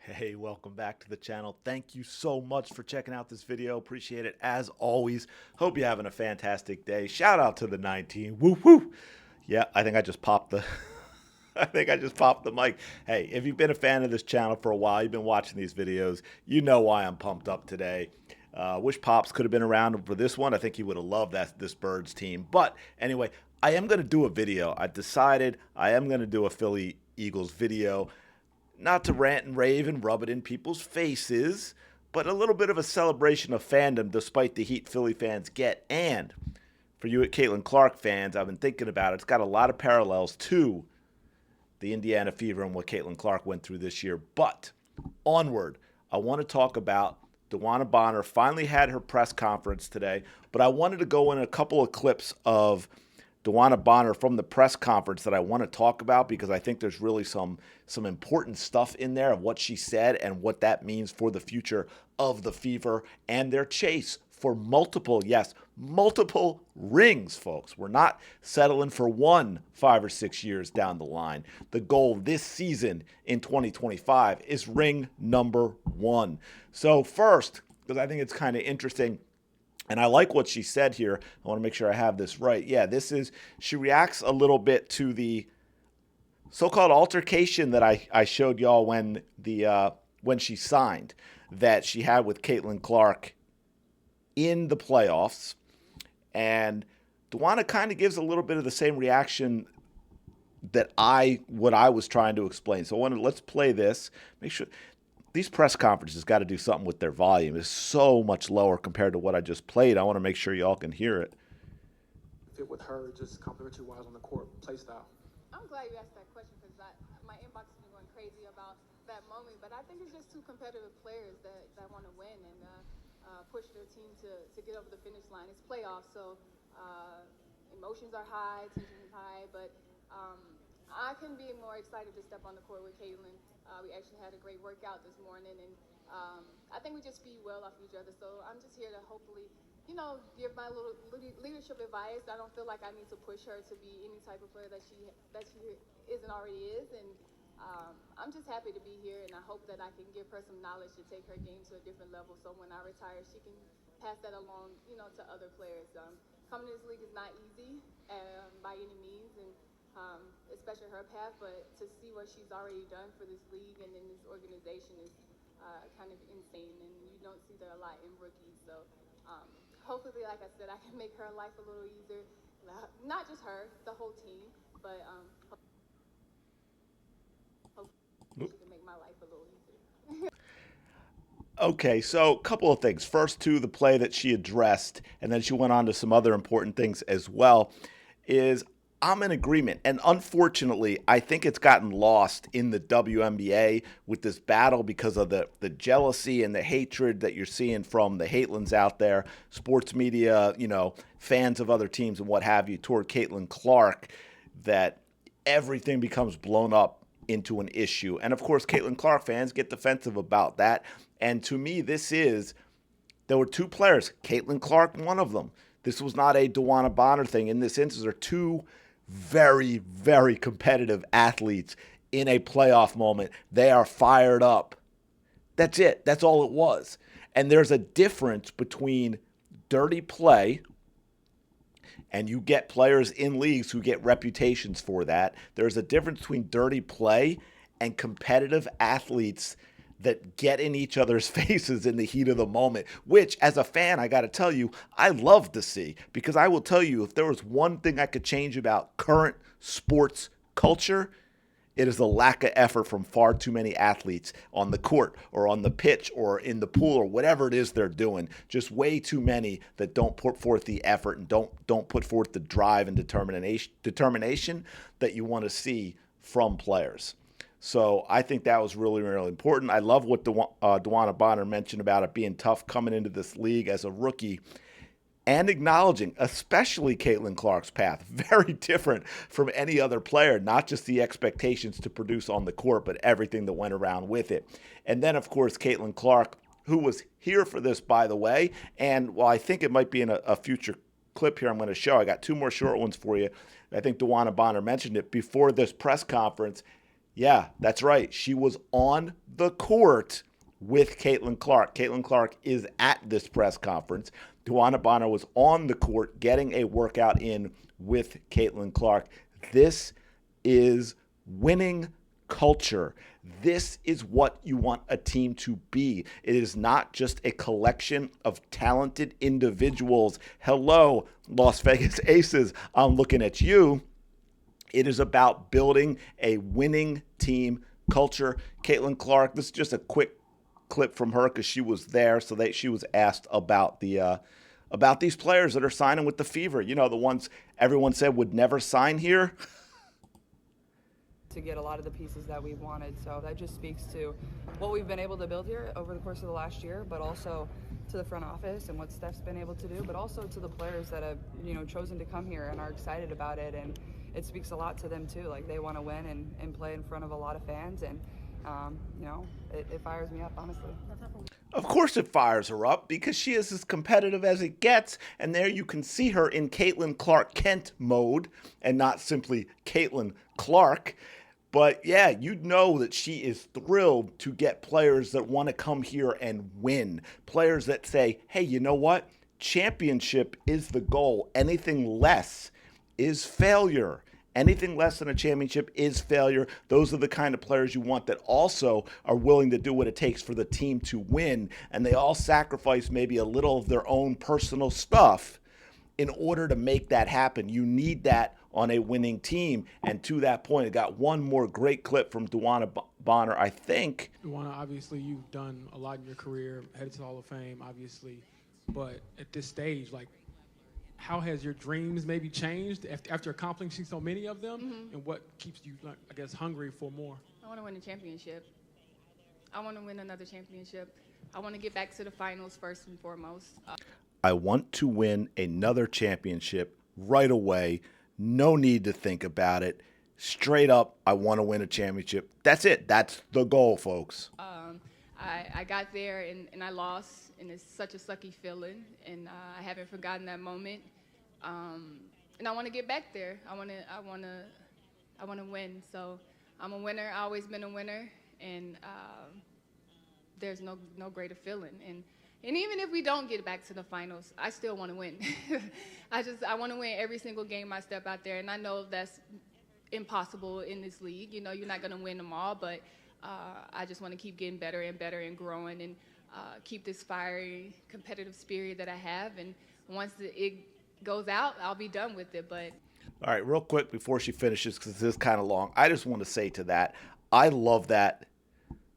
Hey, welcome back to the channel. Thank you so much for checking out this video. Appreciate it as always. Hope you're having a fantastic day. Shout out to the 19. Woo woo. Yeah, I think I just popped the I think I just popped the mic. Hey, if you've been a fan of this channel for a while, you've been watching these videos, you know why I'm pumped up today. Wish Pops could have been around for this one. I think he would have loved this Birds team. But anyway, I am going to do a video. I decided I am going to do a Philly Eagles video. Not to rant and rave and rub it in people's faces, but a little bit of a celebration of fandom despite the heat Philly fans get. And for you at Caitlin Clark fans, I've been thinking about it. It's got a lot of parallels to the Indiana Fever and what Caitlin Clark went through this year. But onward, I want to talk about Dewanna Bonner. Finally had her press conference today, but I wanted to go in a couple of clips of Dewanna Bonner from the press conference that I want to talk about because I think there's really some important stuff in there of what she said and what that means for the future of the Fever and their chase for multiple, yes, multiple rings, folks. We're not settling for one 5 or 6 years down the line. The goal this season in 2025 is ring number 1. So first, because I think it's kind of interesting, and I like what she said here. I want to make sure I have this right. Yeah, she reacts a little bit to the so-called altercation that I showed y'all when she signed that she had with Caitlin Clark in the playoffs. And Dewanna kind of gives a little bit of the same reaction that what I was trying to explain. So let's play this. Make sure these press conferences got to do something with their volume. It's so much lower compared to what I just played. I want to make sure y'all can hear it. Fit with her, just complimentary-wise on the court, play style. I'm glad you asked that question because my inbox has been going crazy about that moment. But I think it's just two competitive players that want to win and push their team to get over the finish line. It's playoffs, so emotions are high, tension is high, but I couldn't be more excited to step on the court with Caitlin. We actually had a great workout this morning, and I think we just feed well off each other. So I'm just here to hopefully, give my little leadership advice. I don't feel like I need to push her to be any type of player that she isn't already is, and I'm just happy to be here, and I hope that I can give her some knowledge to take her game to a different level. So when I retire, she can pass that along, to other players. Coming to this league is not easy by any means, and especially her path, but to see what she's already done for this league and in this organization is kind of insane, and you don't see that a lot in rookies. So hopefully, like I said, I can make her life a little easier. Not just her, the whole team, but hopefully she can make my life a little easier. Okay, so a couple of things. First, to the play that she addressed, and then she went on to some other important things as well, is I'm in agreement. And unfortunately, I think it's gotten lost in the WNBA with this battle because of the jealousy and the hatred that you're seeing from the Hatelins out there, sports media, fans of other teams and what have you, toward Caitlin Clark, that everything becomes blown up into an issue. And of course, Caitlin Clark fans get defensive about that. And to me, there were two players, Caitlin Clark, one of them. This was not a Dewanna Bonner thing. In this instance, there are two very, very competitive athletes in a playoff moment. They are fired up. That's it. That's all it was. And there's a difference between dirty play, and you get players in leagues who get reputations for that. There's a difference between dirty play and competitive athletes that get in each other's faces in the heat of the moment, which as a fan, I got to tell you, I love to see, because I will tell you, if there was one thing I could change about current sports culture, it is the lack of effort from far too many athletes on the court or on the pitch or in the pool or whatever it is they're doing. Just way too many that don't put forth the effort and don't put forth the drive and determination that you want to see from players. So I think that was really, really important. I love what Dewanna Bonner mentioned about it being tough coming into this league as a rookie and acknowledging, especially Caitlin Clark's path, very different from any other player, not just the expectations to produce on the court, but everything that went around with it. And then, of course, Caitlin Clark, who was here for this, by the way, and I think it might be in a future clip here I'm going to show. I got two more short ones for you. I think Dewanna Bonner mentioned it before this press conference. Yeah, that's right. She was on the court with Caitlin Clark. Caitlin Clark is at this press conference. Dewanna Bonner was on the court getting a workout in with Caitlin Clark. This is winning culture. This is what you want a team to be. It is not just a collection of talented individuals. Hello, Las Vegas Aces. I'm looking at you. It is about building a winning team culture. Caitlin Clark, this is just a quick clip from her because she was there. So she was asked about these players that are signing with the Fever. You know, the ones everyone said would never sign here. To get a lot of the pieces that we wanted. So that just speaks to what we've been able to build here over the course of the last year, but also to the front office and what Steph's been able to do, but also to the players that have, chosen to come here and are excited about it. And it speaks a lot to them too. Like, they want to win and play in front of a lot of fans. And, it fires me up, honestly. Of course it fires her up because she is as competitive as it gets. And there you can see her in Caitlin Clark Kent mode and not simply Caitlin Clark. But yeah, you know that she is thrilled to get players that want to come here and win. Players that say, hey, you know what? Championship is the goal. Anything less is failure. Anything less than a championship is failure. Those are the kind of players you want that also are willing to do what it takes for the team to win. And they all sacrifice maybe a little of their own personal stuff in order to make that happen. You need that on a winning team. And to that point, I got one more great clip from Dewanna Bonner, I think. Dewanna, obviously you've done a lot in your career, headed to the Hall of Fame, obviously. But at this stage, like, how has your dreams maybe changed after accomplishing so many of them? Mm-hmm. And what keeps you, I guess, hungry for more? I want to win a championship. I want to win another championship. I want to get back to the finals first and foremost. I want to win another championship right away. No need to think about it. Straight up, I want to win a championship. That's it. That's the goal, folks. I got there and I lost, and it's such a sucky feeling, and I haven't forgotten that moment. And I want to get back there. I want to win. So I'm a winner. I've always been a winner, and there's no greater feeling. And even if we don't get back to the finals, I still want to win. I want to win every single game I step out there, and I know that's impossible in this league. You know, you're not going to win them all, but I just want to keep getting better and better and growing, and keep this fiery, competitive spirit that I have. And once it goes out, I'll be done with it. But all right, real quick before she finishes, because this is kind of long, I just want to say to that, I love that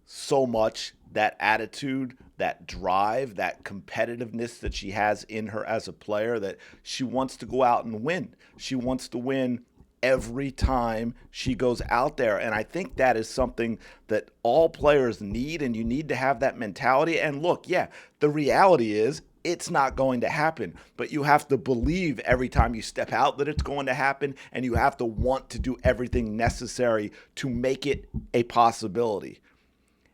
so much, that attitude, that drive, that competitiveness that she has in her as a player, that she wants to go out and win. She wants to win every time she goes out there. And I think that is something that all players need, and you need to have that mentality. And look, yeah, the reality is it's not going to happen, but you have to believe every time you step out that it's going to happen, and you have to want to do everything necessary to make it a possibility.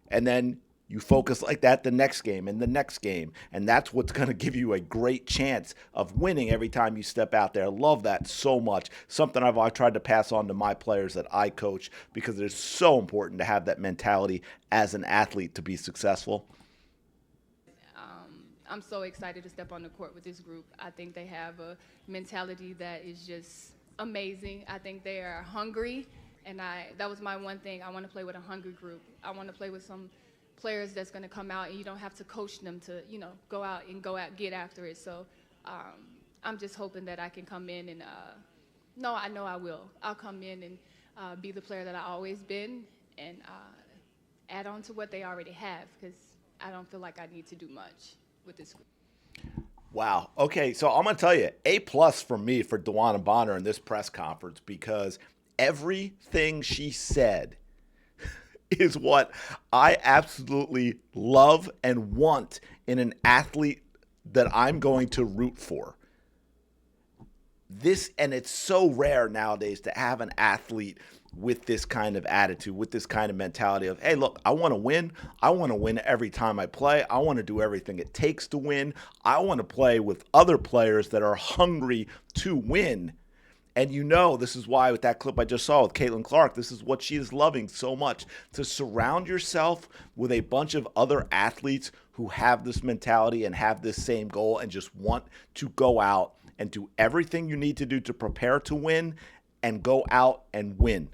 And then you focus like that the next game and the next game. And that's what's going to give you a great chance of winning every time you step out there. I love that so much. Something I've tried to pass on to my players that I coach, because it's so important to have that mentality as an athlete to be successful. I'm so excited to step on the court with this group. I think they have a mentality that is just amazing. I think they are hungry, and that was my one thing. I want to play with a hungry group. I want to play with some players that's going to come out, and you don't have to coach them to, go out, get after it. So I'm just hoping that I can come in and, no, I know I will. I'll come in and be the player that I've always been, and add on to what they already have, because I don't feel like I need to do much with this group. Wow. Okay, so I'm going to tell you, A+ for me for Dewanna Bonner in this press conference, because everything she said is what I absolutely love and want in an athlete that I'm going to root for. And it's so rare nowadays to have an athlete with this kind of attitude, with this kind of mentality of, hey, look, I want to win. I want to win every time I play. I want to do everything it takes to win. I want to play with other players that are hungry to win. And this is why with that clip I just saw with Caitlin Clark, this is what she is loving so much, to surround yourself with a bunch of other athletes who have this mentality and have this same goal and just want to go out and do everything you need to do to prepare to win and go out and win.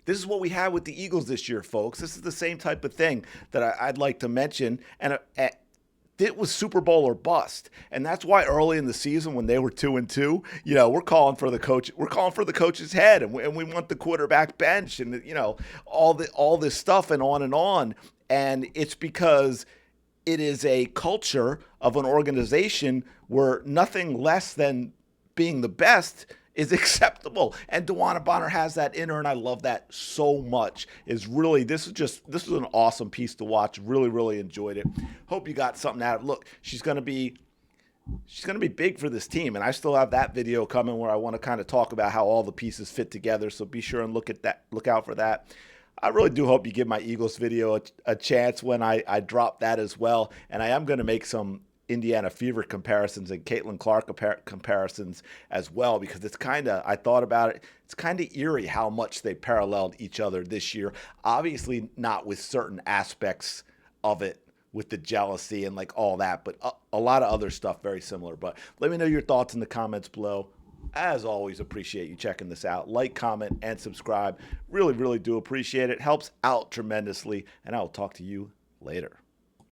This is what we had with the Eagles this year, folks. This is the same type of thing that I'd like to mention. And it was Super Bowl or bust, and that's why early in the season when they were 2-2, we're calling for the coach. We're calling for the coach's head, and we want the quarterback bench, and all this stuff, and on and on. And it's because it is a culture of an organization where nothing less than being the best is acceptable. And Dewanna Bonner has that in her, and I love that so much. This is an awesome piece to watch. Really, really enjoyed it. Hope you got something out of it. Look, she's gonna be big for this team, and I still have that video coming where I want to kind of talk about how all the pieces fit together. So be sure and look out for that. I really do hope you give my Eagles video a chance when I drop that as well. And I am going to make some Indiana Fever comparisons and Caitlin Clark comparisons as well, because I thought about it, it's kind of eerie how much they paralleled each other this year. Obviously not with certain aspects of it, with the jealousy and like all that, but a lot of other stuff very similar. But let me know your thoughts in the comments below. As always, appreciate you checking this out. Like, comment, and subscribe. Really, really do appreciate it. Helps out tremendously, and I will talk to you later.